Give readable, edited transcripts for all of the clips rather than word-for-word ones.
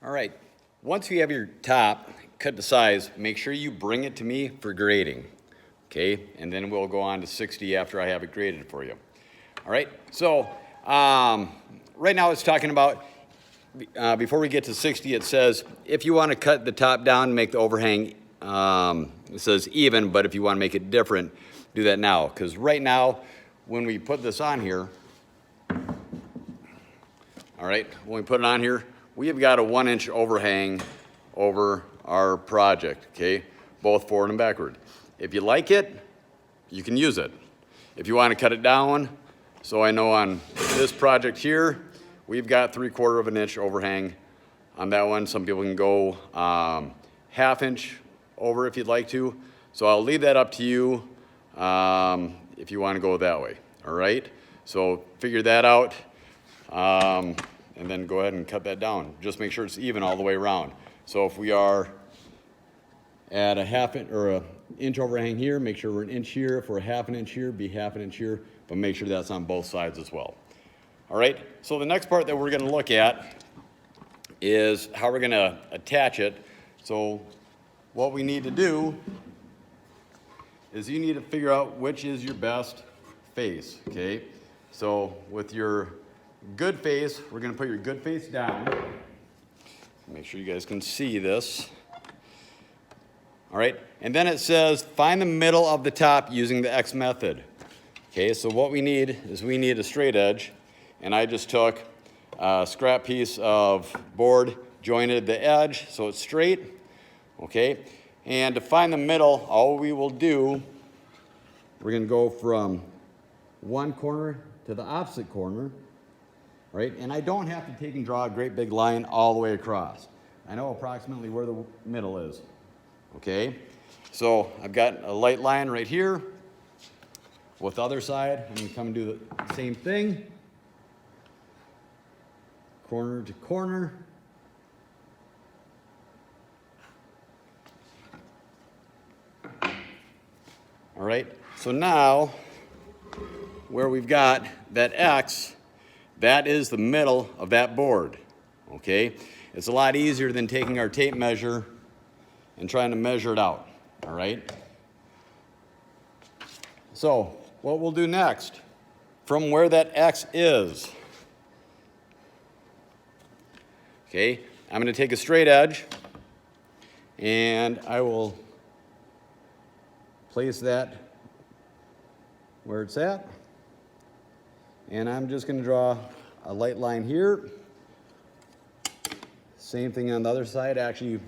All right, once you have your top cut to size, make sure you bring it to me for grading, okay? And then we'll go on to 60 after I have it graded for you. All right, so right now it's talking about, before we get to 60, it says, if you want to cut the top down, make the overhang, it says even, but if you want to make it different, do that now. Because right now, when we put this on here, all right, when we put it on here, we have got a 1-inch overhang over our project, okay? Both forward and backward. If you like it, you can use it. If you want to cut it down, so I know on this project here, we've got 3/4 of an inch overhang on that one. Some people can go 1/2 inch over if you'd like to. So I'll leave that up to you if you want to go that way, all right? So figure that out. And then go ahead and cut that down. Just make sure it's even all the way around. So if we are at a 1/2 inch or an inch overhang here, make sure we're an inch here. If we're 1/2 inch here, be 1/2 inch here, but make sure that's on both sides as well. All right, so the next part that we're gonna look at is how we're gonna attach it. So what we need to do is you need to figure out which is your best face, okay? So with your good face, we're gonna put your good face down. Make sure you guys can see this. All right, and then it says, find the middle of the top using the X method. Okay, so what we need is we need a straight edge, and I just took a scrap piece of board, jointed the edge so it's straight, okay? And to find the middle, all we will do, we're gonna go from one corner to the opposite corner, right? And I don't have to take and draw a great big line all the way across. I know approximately where the middle is, okay? So I've got a light line right here. With the other side, I'm gonna come and do the same thing. Corner to corner. All right, so now, where we've got that X, that is the middle of that board, okay? It's a lot easier than taking our tape measure and trying to measure it out, all right? So what we'll do next, from where that X is, okay, I'm gonna take a straight edge and I will place that where it's at. And I'm just gonna draw a light line here. Same thing on the other side. Actually,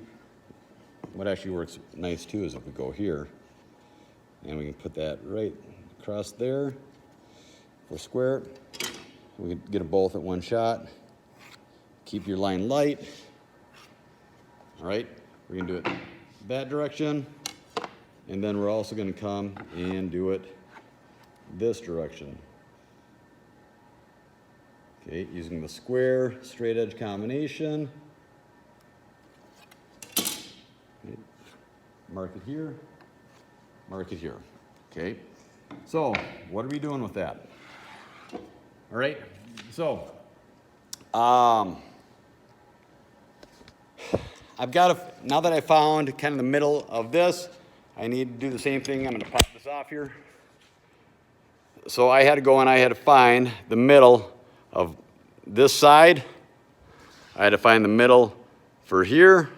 what actually works nice too is if we go here and we can put that right across there. We're square. We can get them both at one shot. Keep your line light. All right, we're gonna do it that direction. And then we're also gonna come and do it this direction. Okay, using the square straight edge combination. Okay. Mark it here, mark it here. Okay, so what are we doing with that? All right, so I've got now that I found kind of the middle of this, I need to do the same thing. I'm gonna pop this off here. So I had to go and I had to find the middle of this side. I had to find the middle for here.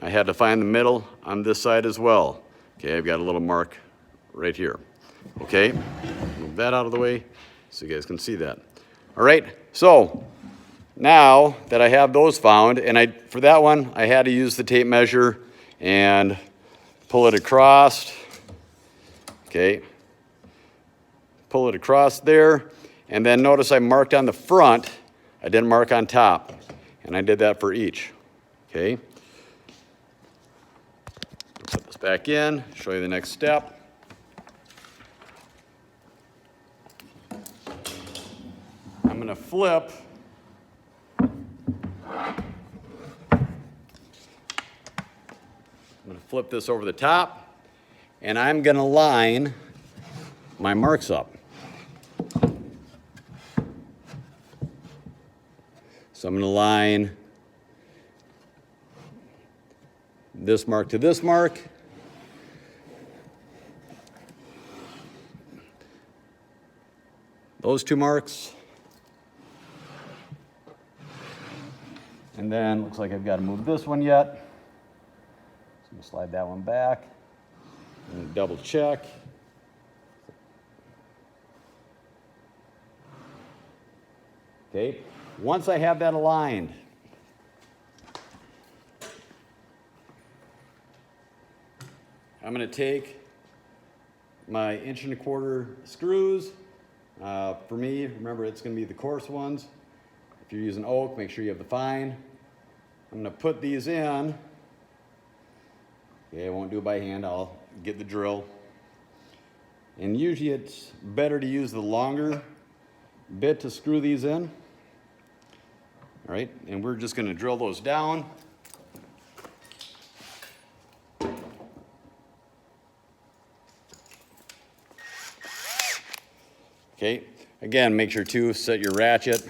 I had to find the middle on this side as well. Okay, I've got a little mark right here. Okay, move that out of the way so you guys can see that. All right, so now that I have those found, and for that one, I had to use the tape measure and pull it across. Okay, pull it across there. And then notice I marked on the front, I didn't mark on top. And I did that for each, okay? Put this back in, show you the next step. I'm gonna flip. Flip this over the top, and I'm gonna line my marks up. So I'm gonna line this mark to this mark. Those two marks. And then looks like I've got to move this one yet. So I'm gonna slide that one back and double check. Okay, once I have that aligned, I'm gonna take my 1¼ inch screws. For me, remember it's gonna be the coarse ones. If you're using oak, make sure you have the fine. I'm gonna put these in. Okay, I won't do it by hand, I'll get the drill. And usually it's better to use the longer bit to screw these in. All right, and we're just gonna drill those down. Okay, again, make sure to set your ratchet.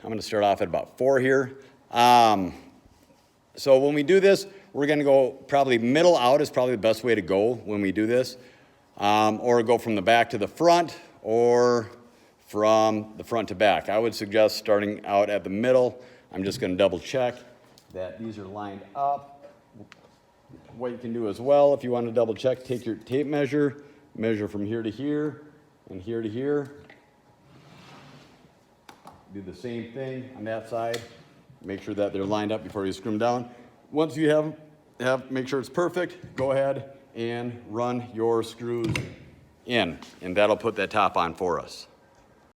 I'm gonna start off at about 4 here. So when we do this, we're gonna go probably middle out is probably the best way to go when we do this. Or go from the back to the front, or from the front to back. I would suggest starting out at the middle. I'm just gonna double check that these are lined up. What you can do as well, if you want to double check, take your tape measure, measure from here to here, and here to here. Do the same thing on that side. Make sure that they're lined up before you screw them down. Once you have make sure it's perfect, go ahead and run your screws in, and that'll put that top on for us.